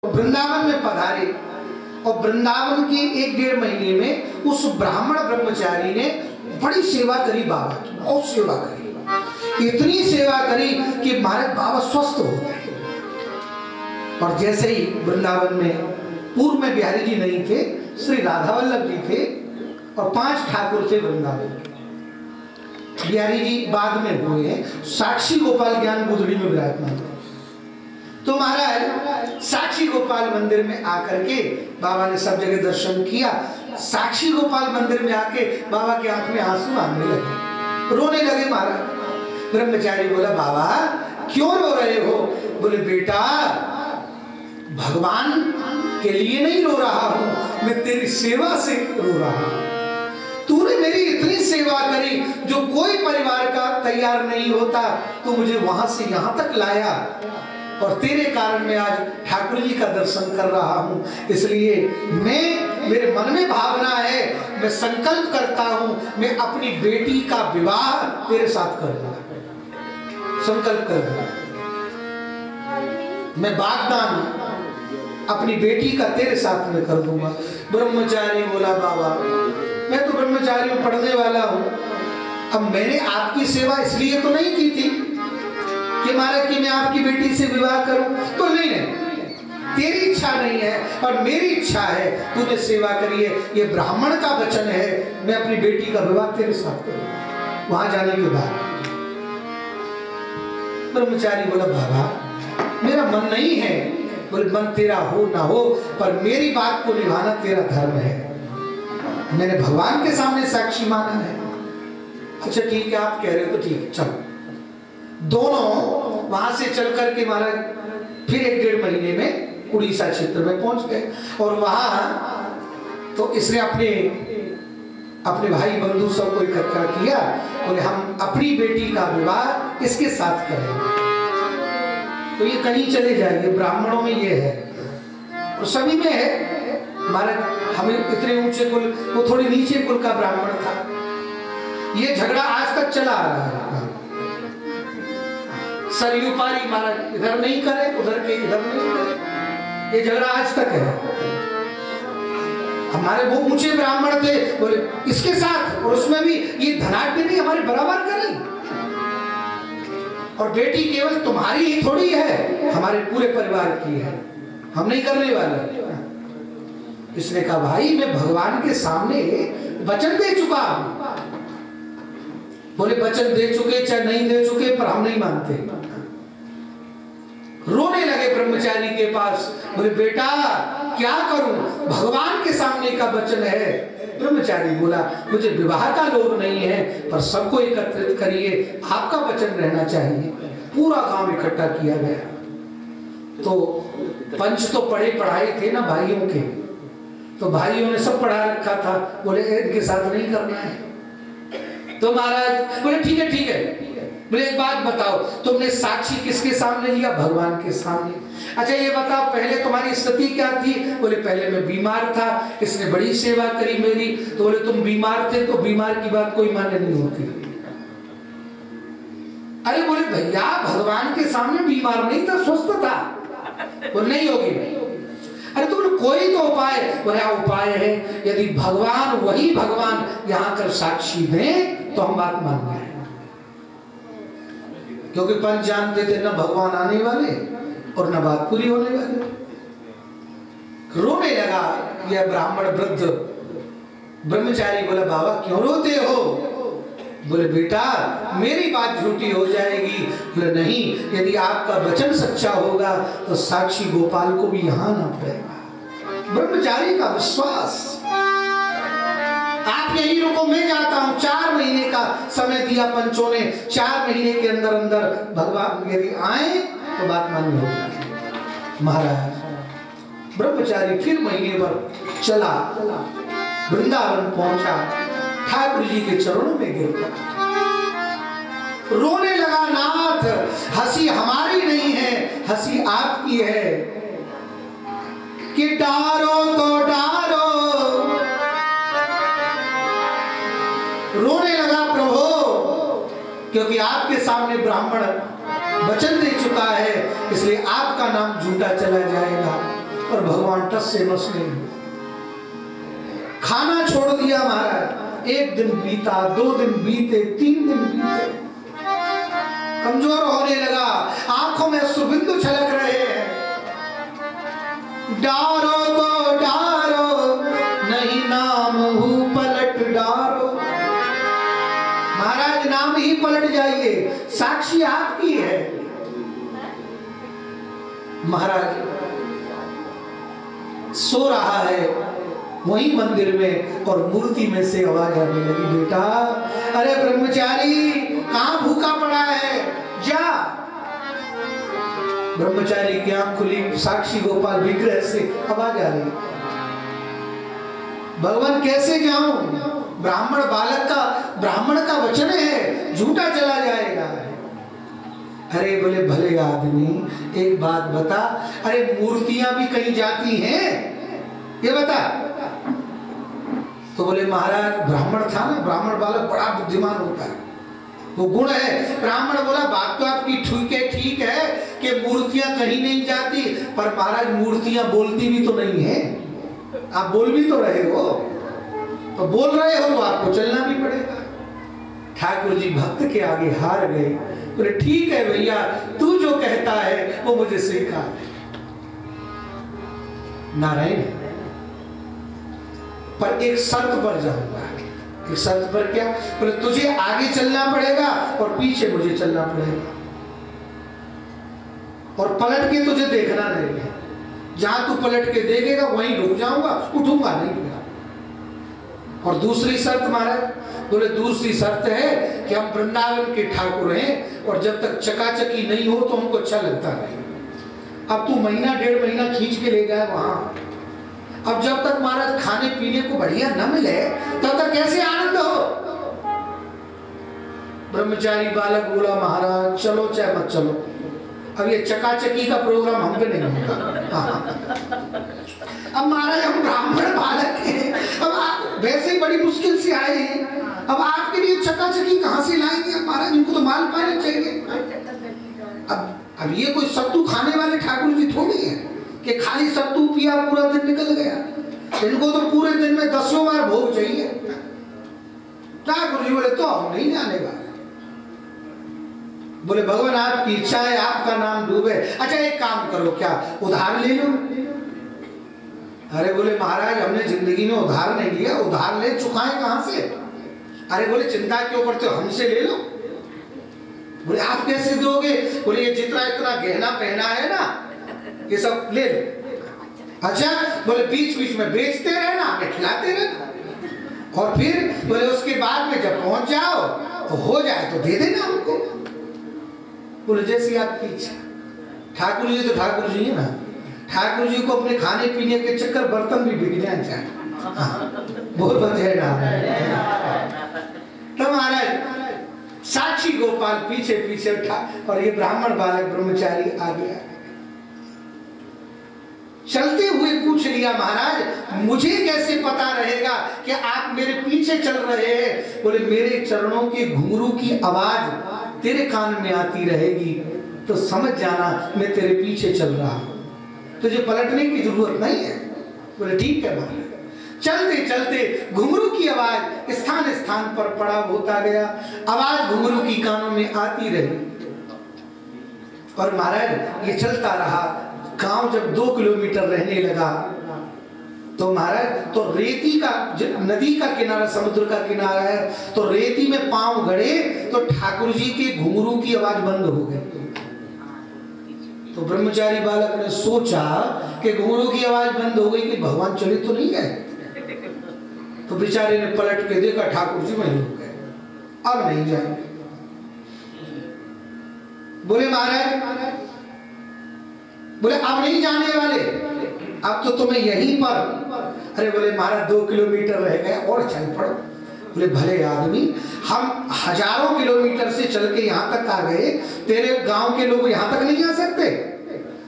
वृंदावन में पधारे और वृंदावन के 1-1.5 महीने में उस ब्राह्मण ब्रह्मचारी ने बड़ी सेवा करी बाबा की, बहुत सेवा करी, इतनी सेवा करी कि महाराज बाबा स्वस्थ हो गए। और जैसे ही वृंदावन में पूर्व में बिहारी जी नहीं थे, श्री राधा वल्लभ जी थे और 5 ठाकुर थे वृंदावन के। बिहारी जी बाद में हुए हैं, साक्षी गोपाल ज्ञान बुधड़ी में विराजमान थे। तो महाराज साक्षी गोपाल मंदिर में आकर के बाबा ने सब जगह दर्शन किया। साक्षी गोपाल मंदिर में आके बाबा के आंख में आंसू आने लगे, रोने लगे महाराज। ब्रह्मचारी बोला, बाबा क्यों रो रहे हो? बोले, बेटा भगवान के लिए नहीं रो रहा हूं, मैं तेरी सेवा से रो रहा हूं। तूने मेरी इतनी सेवा करी, जो कोई परिवार का तैयार नहीं होता, तो मुझे वहां से यहां तक लाया और तेरे कारण मैं आज ठाकुर जी का दर्शन कर रहा हूं। इसलिए मेरे मन में भावना है, मैं संकल्प करता हूं, मैं अपनी बेटी का विवाह तेरे साथ करूंगा। संकल्प कर दूंगा, मैं वाग्दान अपनी बेटी का तेरे साथ में कर दूंगा। ब्रह्मचारी बोला, बाबा मैं तो ब्रह्मचारी में पढ़ने वाला हूं, अब मैंने आपकी सेवा इसलिए तो नहीं की थी कि महाराज कि मैं आपकी बेटी से विवाह करूं, तो नहीं, तेरी इच्छा नहीं है और मेरी इच्छा है, तूने सेवा करी है, ये ब्राह्मण का वचन है, मैं अपनी बेटी का विवाह तेरे साथ करूं। वहां जाने के बाद ब्रह्मचारी बोला, बाबा मेरा मन नहीं है। बोले, मन तेरा हो ना हो, पर मेरी बात को निभाना तेरा धर्म है, मैंने भगवान के सामने साक्षी माना है। अच्छा ठीक है, आप कह रहे हो तो ठीक है, चलो। दोनों वहां से चल करके महाराज फिर 1-1.5 महीने में उड़ीसा क्षेत्र में पहुंच गए। और वहां तो इसने अपने भाई बंधु सबको इकट्ठा किया। बोले, हम अपनी बेटी का विवाह इसके साथ करेंगे, तो ये कहीं चले जाएंगे। ब्राह्मणों में ये है और सभी में है। हमारे हमें इतने ऊंचे कुल, वो थोड़ी नीचे कुल का ब्राह्मण था। ये झगड़ा आज तक चला आ रहा है। सरयू पारी महाराज इधर नहीं करे, उधर के इधर नहीं करे, ये झगड़ा आज तक है। हमारे वो ऊंचे ब्राह्मण थे, बोले इसके साथ, और उसमें भी ये धनाढ़ नहीं हमारे बराबर करें, और बेटी केवल तुम्हारी ही थोड़ी है, हमारे पूरे परिवार की है, हम नहीं करने वाले। इसने कहा, भाई मैं भगवान के सामने वचन दे चुका हूं। बोले, वचन दे चुके चाहे नहीं दे चुके, पर हम नहीं मानते। रोने लगे ब्रह्मचारी के पास। बोले, बेटा क्या करूं, भगवान के सामने का वचन है। ब्रह्मचारी बोला, मुझे विवाह का लोभ नहीं है, पर सबको एकत्रित करिए, आपका वचन रहना चाहिए। पूरा गांव इकट्ठा किया गया। तो पंच तो पढ़े पढ़ाए थे ना भाइयों के, तो भाइयों ने सब पढ़ा रखा था। बोले, इनके साथ नहीं करना है। तो महाराज बोले, ठीक है ठीक है। बोले, एक बात बताओ, तुमने साक्षी किसके सामने लिया? भगवान के सामने। अच्छा ये बताओ, पहले तुम्हारी स्थिति क्या थी? बोले, पहले मैं बीमार था, इसने बड़ी सेवा करी मेरी। तो बोले, तुम बीमार थे तो बीमार की बात कोई मान्य नहीं होती। अरे बोले, भैया भगवान के सामने बीमार नहीं था, स्वस्थ था। बोले, नहीं होगी। अरे तो बोले, कोई तो उपाय। बोले, उपाय है, यदि भगवान वही भगवान यहाँ कर साक्षी दें तो हम बात मान लें। क्योंकि पंच जानते थे न भगवान आने वाले और न बात पूरी होने वाली। रोने लगा यह ब्राह्मण वृद्ध। ब्रह्मचारी बोला, बाबा क्यों रोते हो? बोले, बेटा मेरी बात झूठी हो जाएगी। बोले, नहीं, यदि आपका वचन सच्चा होगा तो साक्षी गोपाल को भी यहाँ आना पड़ेगा। ब्रह्मचारी का विश्वास, आप यही रुको, मैं जाता हूं। 4 महीने का समय दिया पंचों ने। 4 महीने के अंदर अंदर भगवान यदि आए तो बात मान्य होगी। महाराज ब्रह्मचारी फिर महीने भर चला, वृंदावन पहुंचा, ठाकुर जी के चरणों में गिर पड़ा, रोने लगा। नाथ, हंसी हमारी नहीं है, हंसी आपकी है कि डारो तो डारो। रोने लगा, प्रभु क्योंकि आपके सामने ब्राह्मण वचन दे चुका है, इसलिए आपका नाम झूठा चला जाएगा। नस से नस नहीं हुई। खाना छोड़ दिया महाराज। 1 दिन बीता, 2 दिन बीते, 3 दिन बीते, कमजोर होने लगा, आंखों में सुबिंदु छलक रहे हैं। डारो तो डारो, नहीं नाम हूँ पलट डारो। महाराज नाम ही पलट जाइए, साक्षी आपकी है। महाराज सो रहा है वही मंदिर में, और मूर्ति में से आवाज आने लगी, बेटा अरे ब्रह्मचारी कहां भूखा पड़ा है, जा। ब्रह्मचारी की आंख खुली, साक्षी गोपाल विग्रह से आवाज आ रही, भगवान कैसे जाऊं, ब्राह्मण बालक का, ब्राह्मण का वचन है, झूठा चला जाएगा। अरे बोले भले आदमी एक बात बता, अरे मूर्तियां भी कहीं जाती हैं, ये बता। तो बोले महाराज ब्राह्मण था ना, ब्राह्मण बालक बड़ा बुद्धिमान होता है, वो गुण है। ब्राह्मण बोला बात तो आपकी ठीक है कि मूर्तियां कहीं नहीं जाती, पर महाराज मूर्तियां बोलती भी तो नहीं है, आप बोल भी तो रहे हो, तो बोल रहे हो तो आपको चलना भी पड़ेगा। ठाकुर जी भक्त के आगे हार गए, बोले ठीक है भैया, तू जो कहता है वो मुझे स्वीकार है। नारायण, पर एक शर्त पर जाऊंगा। एक शर्त पर क्या? बोले तुझे आगे चलना पड़ेगा और पीछे मुझे चलना पड़ेगा, और पलट के तुझे देखना नहीं है। जहां तू पलट के देखेगा वहीं रुक जाऊंगा, उठूंगा नहीं। और दूसरी शर्त महाराज, बोले दूसरी शर्त है कि हम वृंदावन के ठाकुर हैं, और जब तक चकाचकी नहीं हो तो हमको अच्छा लगता नहीं। अब तू महीना 1.5 महीना खींच के ले गया वहां, अब जब तक महाराज खाने पीने को बढ़िया न मिले तब तक कैसे आनंद हो। ब्रह्मचारी बालक बोला महाराज चलो चाहे मत चलो, अब ये चकाचकी का प्रोग्राम हम पे नहीं होगा। अब महाराज हम ब्राह्मण बालक हैं, अब आप वैसे ही बड़ी मुश्किल से आए हैं, अब आपके लिए चकाचकी कहां से लाएंगे? अब महाराज इनको तो माल पानी चाहिए। अब ये कोई सत्तू खाने वाले ठाकुर जी थोड़ी है कि खाली सत्तू पिया पूरा दिन निकल गया। इनको तो पूरे दिन में 10 बार भोग चाहिए। ठाकुर जी बोले तो हम नहीं जाने वाले। बोले भगवान आपकी इच्छा है, आपका नाम डूबे। अच्छा एक काम करो, क्या उधार ले लो? अरे बोले महाराज हमने जिंदगी में उधार नहीं लिया, उधार ले चुकाए कहां से? अरे बोले चिंता क्यों करते हो, हमसे ले लो। बोले आप कैसे दोगे? बोले ये जितना इतना गहना पहना है ना, ये सब ले लो। अच्छा बोले बीच बीच में बेचते रहना, हमें खिलाते रहना, और फिर बोले उसके बाद में जब पहुंच जाओ तो हो जाए तो दे देना हमको। बोले जैसी आपकी इच्छा। ठाकुर जी तो ठाकुर जी है ना, ठाकुर जी को अपने खाने पीने के चक्कर बर्तन भी बिक जाए चाहे, बहुत बचे ना। तो महाराज साक्षी गोपाल पीछे पीछे उठा, और ये ब्राह्मण बालक ब्रह्मचारी आ गया। चलते हुए पूछ लिया महाराज मुझे कैसे पता रहेगा कि आप मेरे पीछे चल रहे हैं? बोले मेरे चरणों के घुंघरू की आवाज तेरे कान में आती रहेगी तो समझ जाना मैं तेरे पीछे चल रहा हूं, तुझे पलटने की जरूरत नहीं है। बोले ठीक है महाराज। चलते चलते घुंघरू की आवाज स्थान स्थान पर पड़ा होता गया, आवाज घुंघरू की कानों में आती रही, और महाराज ये चलता रहा। गांव जब 2 किलोमीटर रहने लगा तो महाराज तो रेती का, नदी का किनारा, समुद्र का किनारा है, तो रेती में पांव गड़े तो ठाकुर जी के घुंघरू की आवाज बंद हो गई। तो ब्रह्मचारी बालक ने सोचा कि घुंघरू की आवाज बंद हो गई कि भगवान चले तो नहीं गए। तो बेचारे ने पलट के देखा ठाकुर जी वहीं हो गए, अब नहीं जाएंगे। बोले महाराज, बोले अब नहीं जाने वाले, अब तो तुम्हें यहीं पर। अरे बोले महाराज 2 किलोमीटर रह गए और चल पड़ो। बोले भले आदमी, हम हजारों किलोमीटर से चल के यहाँ तक आ गए, तेरे गांव के लोग यहाँ तक नहीं आ सकते?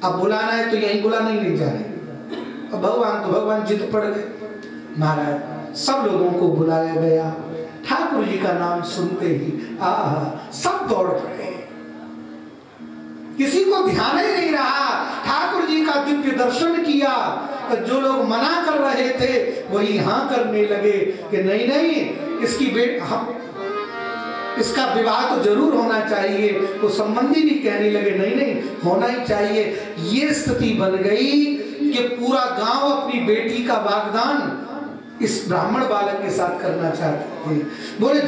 अब बुलाना है तो यहीं बुला, नहीं जाने। अब भगवान तो भगवान जिद पड़ गए। महाराज सब लोगों को बुलाया गया, ठाकुर जी का नाम सुनते ही सब दौड़ पड़े, किसी को ध्यान ही नहीं रहा। ठाकुर जी का दिव्य दर्शन किया, तो जो लोग मना कर रहे थे वही हाँ करने लगे कि नहीं नहीं, इसका विवाह तो जरूर होना चाहिए। वो संबंधी भी कहने लगे नहीं नहीं होना ही चाहिए। ये स्थिति बन गई कि पूरा गांव अपनी बेटी का वागदान इस ब्राह्मण बालक के साथ करना चाहते थे। बोले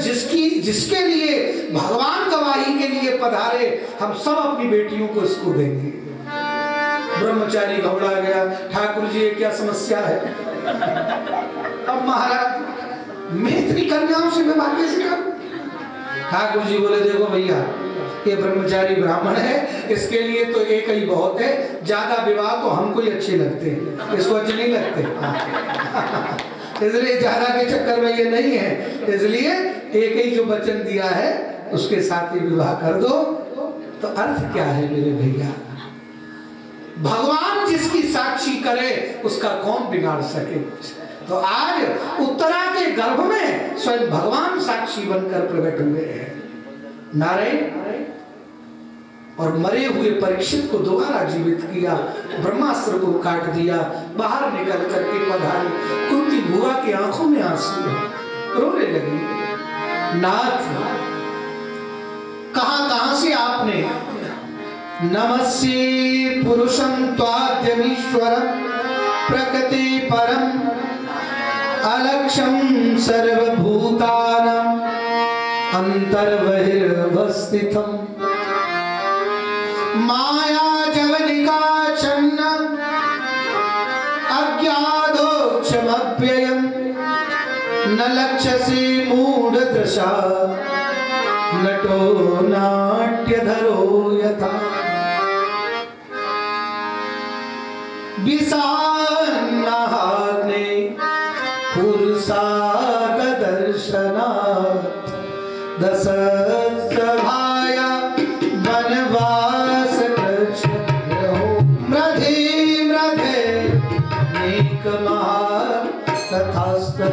जिसके लिए भगवान गवाही के लिए पधारे, हम सब अपनी बेटियों को इसको देंगे। ब्रह्मचारी घबरा गया, ठाकुर जी ये क्या समस्या है? अब महाराज मैं इतनी कन्याओं से विवाह कैसे करूं? ठाकुर जी बोले देखो भैया, ये ब्रह्मचारी ब्राह्मण है, इसके लिए तो एक ही बहुत है, ज्यादा विवाह तो हमको ही अच्छे लगते हैं, इसको अच्छे नहीं लगते। इसलिए ज्यादा के चक्कर में ये नहीं है, इसलिए एक ही जो वचन दिया है उसके साथ ही विवाह कर दो। तो अर्थ क्या है मेरे भैया? भगवान जिसकी साक्षी करे उसका कौन बिगाड़ सके? तो आज उत्तरा के गर्भ में स्वयं भगवान साक्षी बनकर प्रकट हुए हैं। नारायण और मरे हुए परीक्षित को दोबारा जीवित किया, ब्रह्मास्त्र को काट दिया, बाहर निकल करके पधारे। कुंती बुआ की आंखों में आंसू, रोने लगी। नाथ कहां से आपने? नमस्ये पुरुषं त्वाद्यमीश्वरं प्रकृति परम अलक्षं सर्वभूतानां अंतर्बहिर्वस्थितम् माया जवनिका छन्न अज्ञादोक्षमव्ययम् न लक्ष्यसे मूढदृशा नटो नाट्यधरो यथा विषान्नाग्ने पुरुषागदर्शनात् दशसभाया वनवास मृधे मृधे नेकमः तथास्तु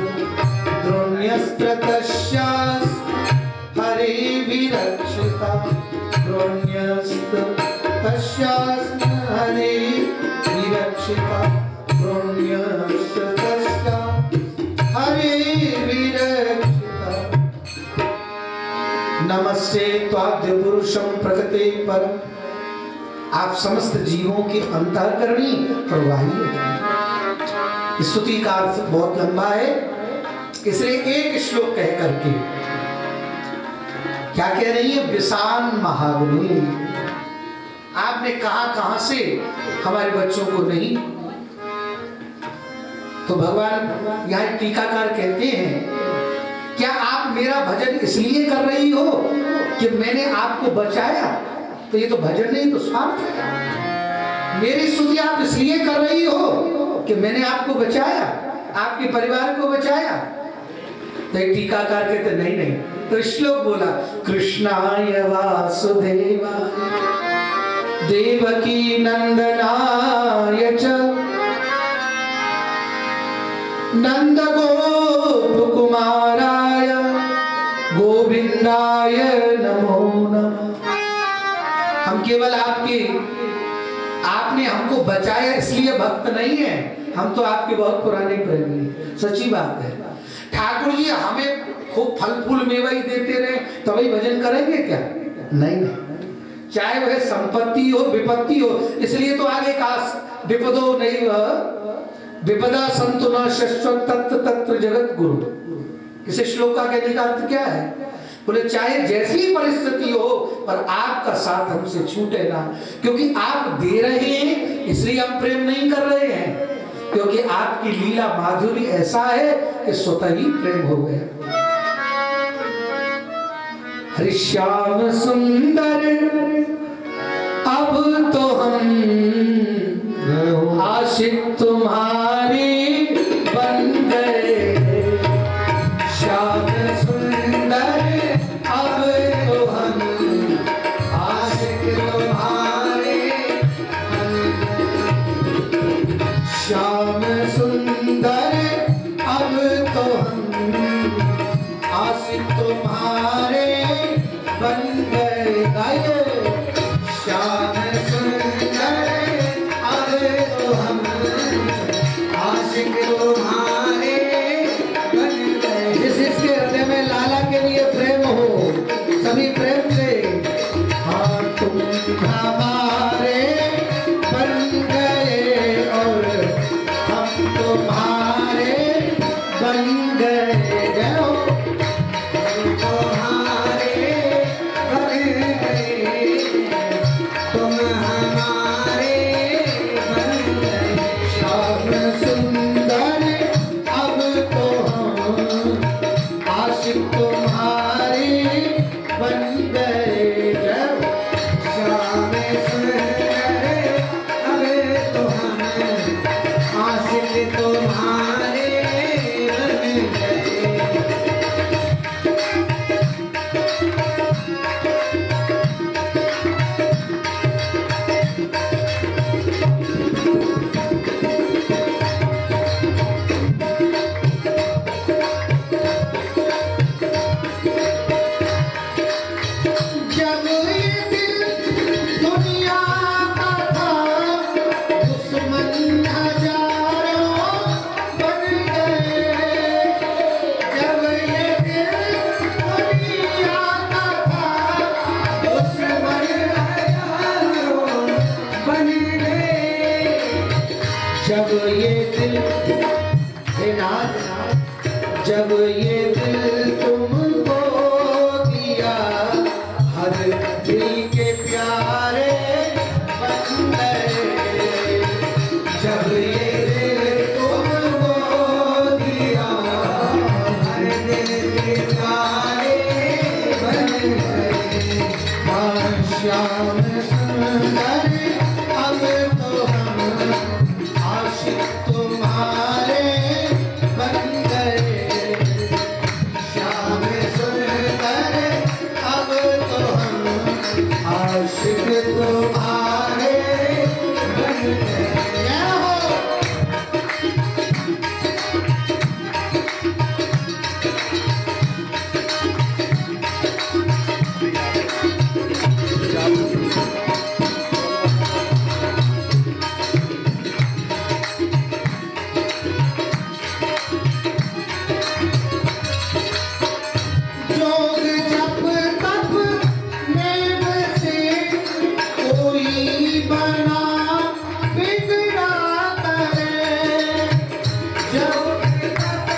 द्रोण्यस्त्रतस्यास् हरे विरक्षिता द्रोण्यस्त्रतस्यास् हरे विरक्षिता द्रोण्यस्त्रतस्या हरे विरक्षिता। नमस्ते त्वाद्य पुरुषं प्रकृते परम। आप समस्त जीवों के अंतःकरणी प्रवाही हैं। स्तुति का अर्थ बहुत लंबा है, इसलिए एक श्लोक कह करके क्या कह रही है? विषान महाग्नि। आपने कहां से हमारे बच्चों को नहीं? तो भगवान यहाँ टीकाकार कहते हैं, क्या आप मेरा भजन इसलिए कर रही हो कि मैंने आपको बचाया? तो ये तो भजन नहीं, तो स्वार्थ है। मेरी स्तुति आप इसलिए कर रही हो कि मैंने आपको बचाया, आपके परिवार को बचाया? तो एक टीकाकार कहते नहीं नहीं, तो श्लोक बोला, कृष्णाय वासुदेवाय देवकी नंदनाय च नंदगोपकुमाराय गोविंदाय नमो नमः। हम केवल आपने हमको बचाया इसलिए भक्त नहीं है, हम तो आपके बहुत पुराने प्रेमी हैं। सच्ची बात है। ठाकुर जी हमें खूब फल फूल मेवा ही देते रहे तभी भजन करेंगे क्या? नहीं नहीं, चाहे वह संपत्ति हो विपत्ति हो। इसलिए तो आगे कहा विपदो नहीं विपदा संतु न शश्वत तत्र तत्र जगत गुरु। इस श्लोक का कहने का अर्थ क्या है? बोले चाहे जैसी परिस्थिति हो पर आपका साथ हमसे छूटे ना, क्योंकि आप दे रहे हैं इसलिए हम प्रेम नहीं कर रहे हैं, क्योंकि आपकी लीला माधुरी ऐसा है कि स्वतः ही प्रेम हो गया। हरि श्याम सुंदर अब तो हम आशिक तुम्हारे बन गए। श्याम सुंदर अब तो हम आशिक तुम्हारे बन गए। श्याम सुंदर अब तो हम आशिक तुम्हारे बन गए। श्याम सुंदर अब तो हम तुम्हारे बन गए। जब ये दिल दुनिया का था, दुश्मन हजारों बन गए। जब ये दिल दुनिया का था, दुश्मन हजारों बन गए। जब ये दिल जब ये दिल तुमको दिया, हर दिल के प्यारे बन गए। जब ये दिल तुमको दिया, हर दिल के प्यारे बन गए। श्याम सुंदर अब तो हम आशिक तुम्हारे बन गए। श्याम सुंदर अब तो हम आशिक तुम्हारे बन गए। जोग जप तप नेम से कोई बना बिगड़ा करे। जोग जप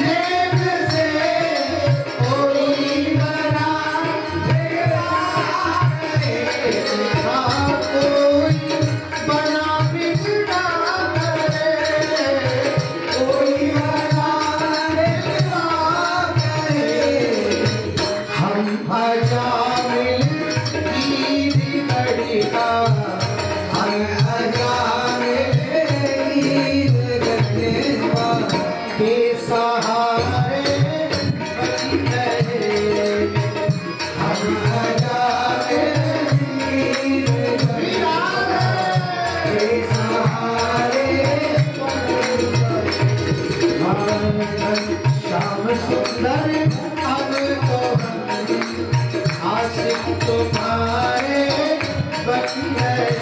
नेम से कोई बना बिगड़ा करे। कोई बना बिगड़ा करे, कोई बना बिगड़ा करे। हम अजामिल की घड़ी का, हम अजामिल की घड़ी का बेसहारे बन गए। हम अजामिल की घड़ी का बेसहारे बन गए। श्याम सुंदर अब तो हम आशिक तुम्हारे बन गए।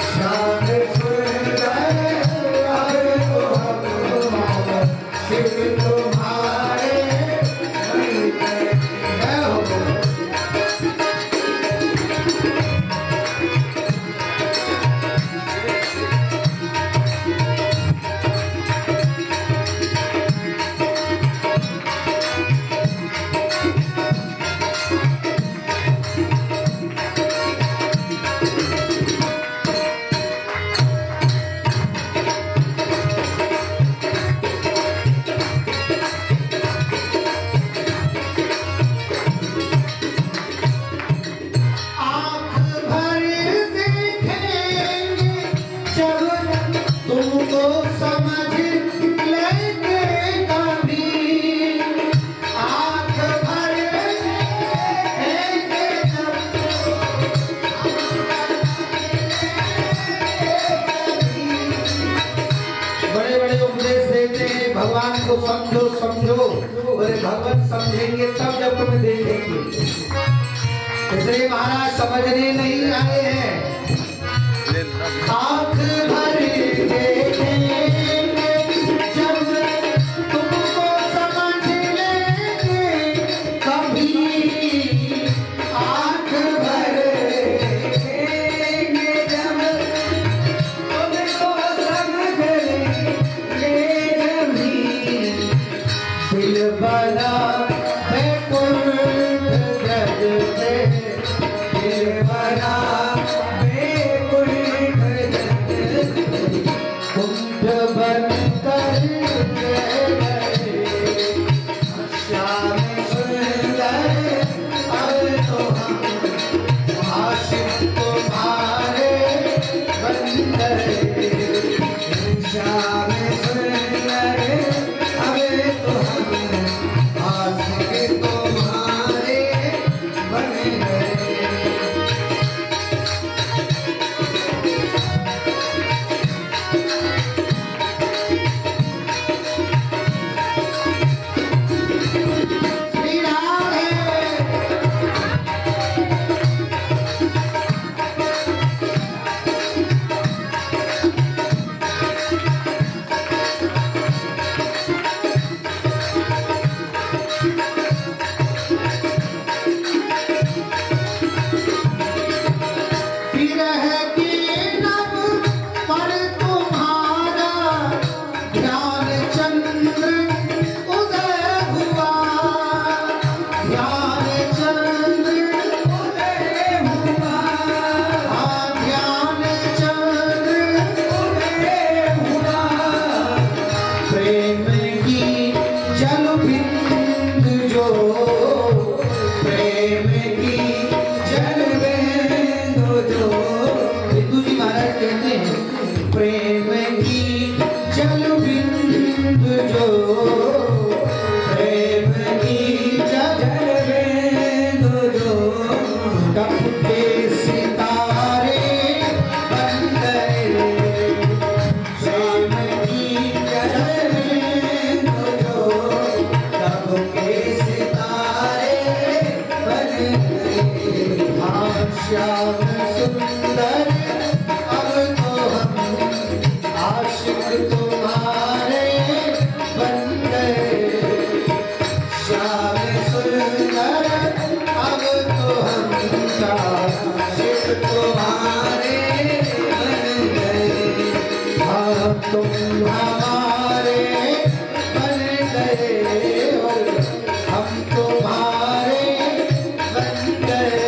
श्याम सुंदर अब तो हम आशिक तुम्हारे बन गए। तुमको समझ लेंगे कभी, आँख भर देखेंगे बड़े बड़े उपदेश देते हैं भगवान को समझो समझो। बोले भगवान समझेंगे तब जब तुम्हें देखेंगे। इसलिए महाराज समझने नहीं आए हैं। आँख भर देखेंगे जब तुमको समझ लेंगे कभी, आँख भर देखेंगे जब तुमको समझ लेंगे कभी। दिल बना है कुल जग में, दिल बना जल बिंदु जो प्रेम की जल बिंदु जो तब के सितारे बन गए प्रेम की जल बिंदु जो तब के सितारे बन गए श्याम सुंदर अब तो हम आशिक तुम्हारे बन गए श्याम सुंदर अब तो हम आशिक तुम्हारे बन गए हाँ तुम हमारे बन गए और हम तुम्हारे बन गए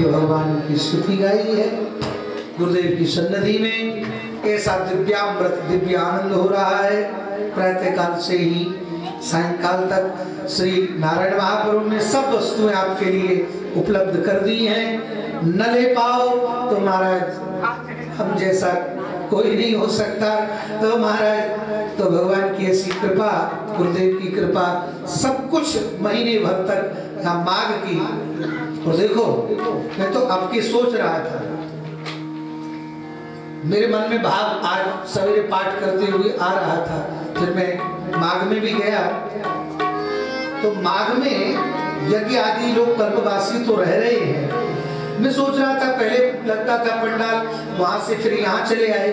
भगवान की स्तुति गाई है गुरुदेव की सन्निधि में। ऐसा दिव्यामृत दिव्य आनंद हो रहा है। प्रातः काल से ही सायंकाल तक श्री नारायण महाप्रभु ने सब वस्तुएं आपके लिए उपलब्ध कर दी हैं। न ले पाओ तो महाराज हम जैसा कोई नहीं हो सकता, तो महाराज तो भगवान की ऐसी कृपा, गुरुदेव की कृपा, सब कुछ महीने भर तक माघ की। और देखो मैं तो आपकी सोच रहा था, मेरे मन में भाव आज सवेरे पाठ करते हुए आ रहा था। फिर मैं माघ में भी गया तो माघ में यज्ञ आदि लोग कल्पवासी तो रह रहे हैं। मैं सोच रहा था, पहले लगता था पंडाल, वहां से फिर यहाँ चले आए।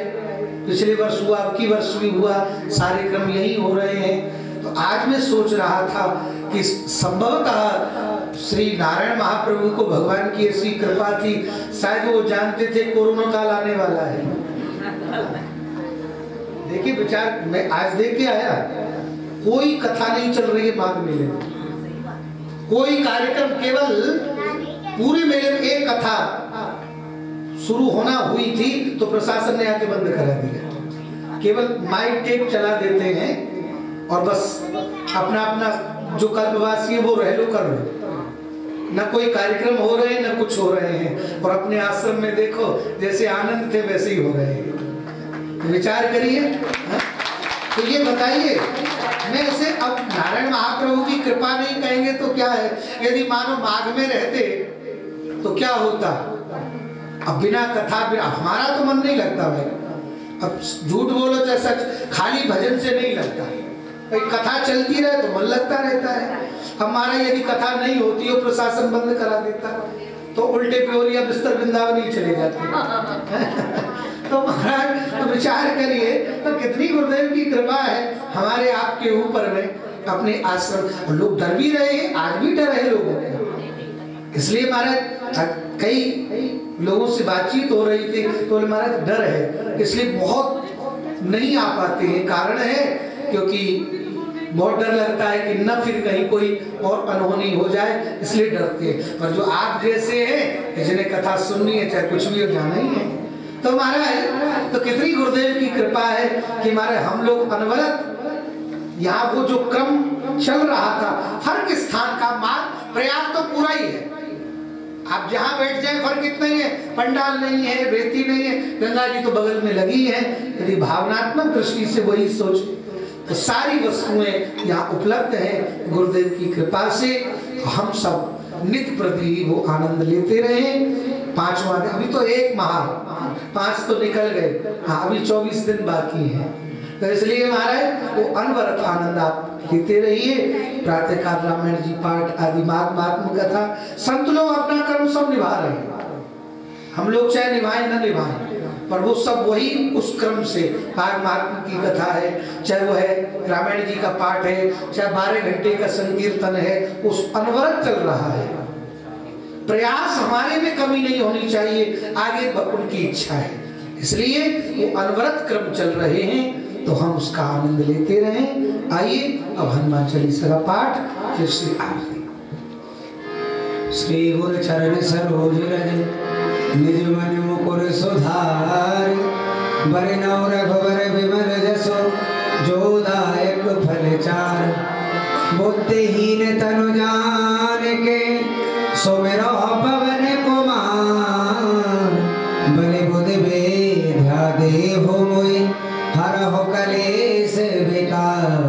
पिछले वर्ष हुआ, अब की वर्ष भी हुआ, सारे क्रम यही हो रहे हैं। तो आज मैं सोच रहा था कि संभवतः श्री नारायण महाप्रभु को भगवान की ऐसी कृपा थी, शायद वो जानते थे कोरोना काल आने वाला है। देखिए विचार, मैं आज देख के आया, कोई कथा नहीं चल रही है माघ मेले में, कोई कार्यक्रम, केवल पूरे मेले में एक कथा शुरू होना हुई थी तो प्रशासन ने आके बंद करा दिया। केवल माइक टेप चला देते हैं और बस अपना अपना जो कल्पवासी है वो रहलो कर लो, न कोई कार्यक्रम हो रहे हैं न कुछ हो रहे हैं। और अपने आश्रम में देखो जैसे आनंद थे वैसे ही हो रहे हैं। तो विचार करिए। तो ये बताइए, मैं इसे अब नारायण महाप्रभु की कृपा नहीं कहेंगे तो क्या है? यदि मानो माघ में रहते तो क्या होता? अब बिना कथा, बिना, हमारा तो मन नहीं लगता भाई। अब झूठ बोलो चाहे सच, खाली भजन से नहीं लगता भाई। कथा चलती रहे तो मन लगता रहता है। हमारा यदि कथा नहीं होती हो, प्रशासन बंद करा देता तो उल्टे प्योरिया बिस्तर वृंदावन ही चले जाते। तो महाराज तो विचार करिए तो कितनी गुरुदेव की कृपा है हमारे आपके ऊपर में। अपने आश्रम लोग डर भी रहे हैं, आज भी डर है लोगों को। इसलिए महाराज कई लोगों से बातचीत हो रही थी तो महाराज डर है, इसलिए बहुत नहीं आ पाते हैं। कारण है क्योंकि बहुत डर लगता है कि न फिर कहीं कोई और अनहोनी हो जाए, इसलिए डरते हैं। पर जो आप जैसे हैं जिन्हें कथा सुननी है, चाहे कुछ भी हो, जाना ही है। तो महाराज तो कितनी गुरुदेव की कृपा है कि हमारे हम लोग अनवरत यहाँ वो जो क्रम चल रहा था, हर के स्थान का मार्ग प्रयास तो पूरा ही है। आप जहाँ बैठ जाए फर्क इतना ही है, पंडाल नहीं है, रेती नहीं है, गंगा जी तो बगल में लगी है। यदि भावनात्मक दृष्टि से वही सोच तो सारी वस्तुएं यहाँ उपलब्ध हैं गुरुदेव की कृपा से। हम सब नित्य प्रति वो आनंद लेते रहे। 5वां दिन, अभी तो 1 माह, 5 तो निकल गए, हाँ अभी 24 दिन बाकी है। तो इसलिए महाराज वो अनवरत आनंद आप लेते रहिए। प्रातः काल रामायण जी पाठ आदि महात्म कथा संत लोग अपना कर्म सब निभा रहे हैं। हम लोग चाहे निभाएं न निभाएं, पर वो सब वही उस क्रम से, महात्मा की कथा है, चाहे वो है रामायण जी का पाठ है, चाहे 12 घंटे का संकीर्तन है, उस अनवरत चल रहा है। प्रयास हमारे में कमी नहीं होनी चाहिए, आगे उनकी इच्छा है, इसलिए वो अनवरत क्रम चल रहे हैं। तो हम उसका आनंद लेते रहें। आइए अब हनुमान चालीसा का पाठ फिर से आरती। श्री गुरु चरण सरोज रज निज मन मुकुर सुधार, बरनौ रघुवर विमल जसो जो दायक फल चार। बुद्धिहीन तनु जान के सुमिरो पवन कुमार, बलि बुद्धि विद्या देहु मोहि हरहु कलेश विकार।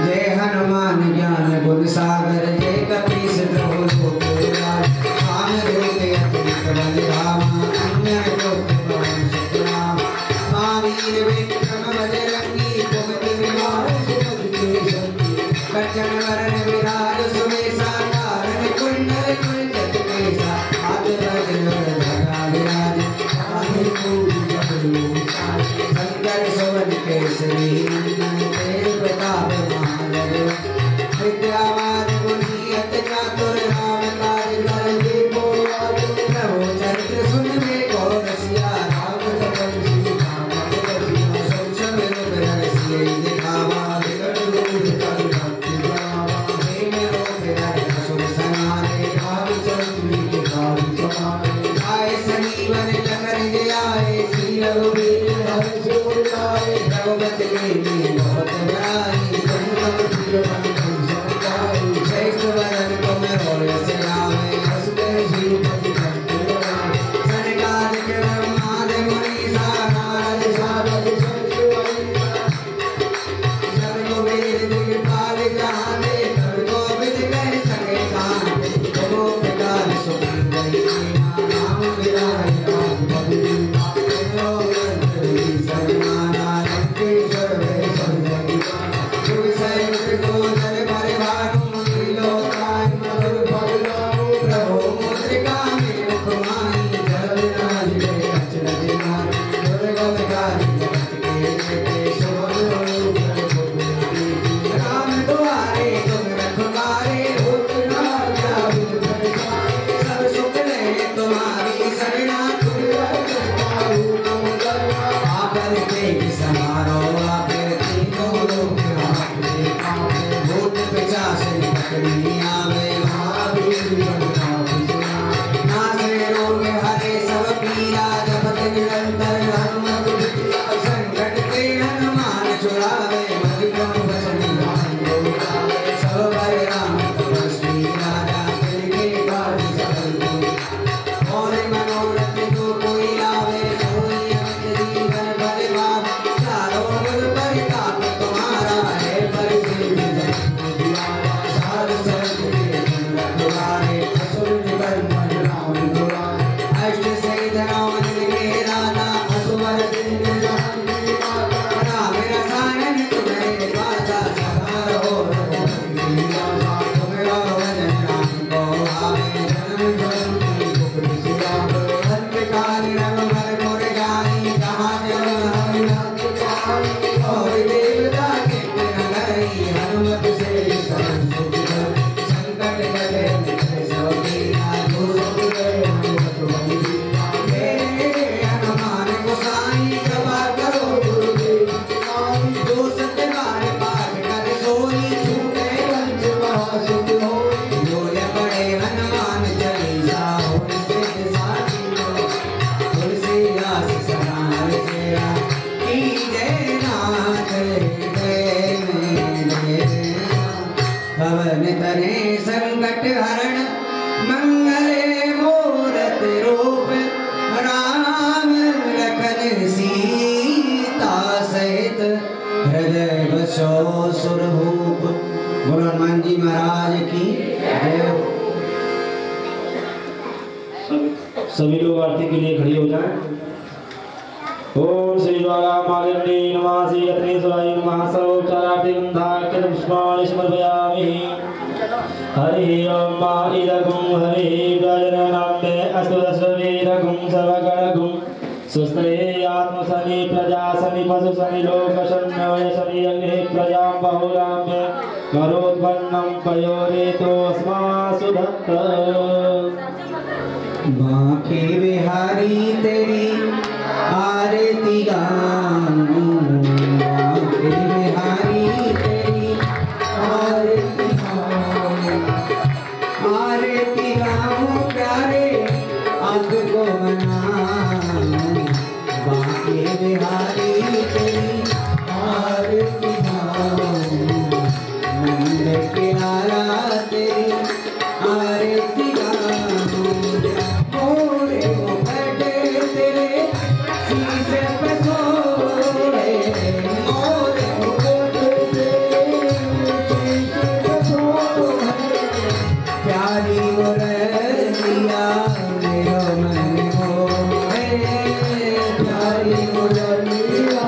जय हनुमान ज्ञान गुण सागर, जय कपीस तिहु लोक उजागर। राम दूत अतुलित बल धामा, अंजन पुत्र पवन सुत नामा। महावीर विक्रम बजरंगी, कुमति निवार सुमति के संगी। कंचन वरन विराज सुबेसा, कानन कुंडल कुंचित केसा। हाथ वज्र ध्वजा विराज, कांधे मूल जटाधर। शंकर सुवन केसरी नंदन, तेज प्रताप महाधर। विद्यावान गुणी पवन तने संकट हरण मंगले मूरत रूप राम लखन सीता सहित हृदय बसो सुरभूप। बोलो हनुमान जी महाराज की जय। सभी लोग आरती के लिए खड़े हो जाएं। ओम श्री ज्वाला मालिनी नमः श्री अत्रि सुराय नमः सर्वोपचारार्थे गंधार्घ्य पुष्पाणि समर्पयामि। हरि ओम मा इदगुं हरि व्याजनाम्ने अस्तुदस्वीरगुं सर्वगणगुं सुस्ते आत्मसनि प्रजा सनि पशु सनि लोक शन्नवय सनि अंगे प्रजा बहुराम्य करोद्वन्नं पयोरेतो अस्मासु दत्त। बांके बिहारी तेरी आरती गाऊं, बांके बिहारी तेरी आरती गाऊं, आरती गाऊं प्यारे अंग को मनाऊं। बांके बिहारी तेरी आरती गाऊं, नंद के लाला तेरी आरती गाऊं। मोरे को बैठे तेरे शीश पे सोए, मोरे को बैठे तेरे शीश पे सोए। प्यारी मुरलिया मेरो मन मोहे, प्यारी मुरलिया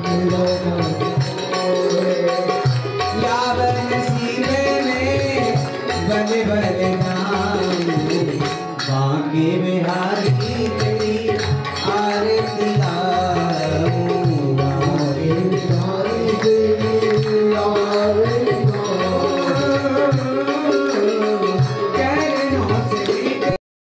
मेरो मन मोहे। यावन सीने में बड़े बड़े नाम, बांके बिहारी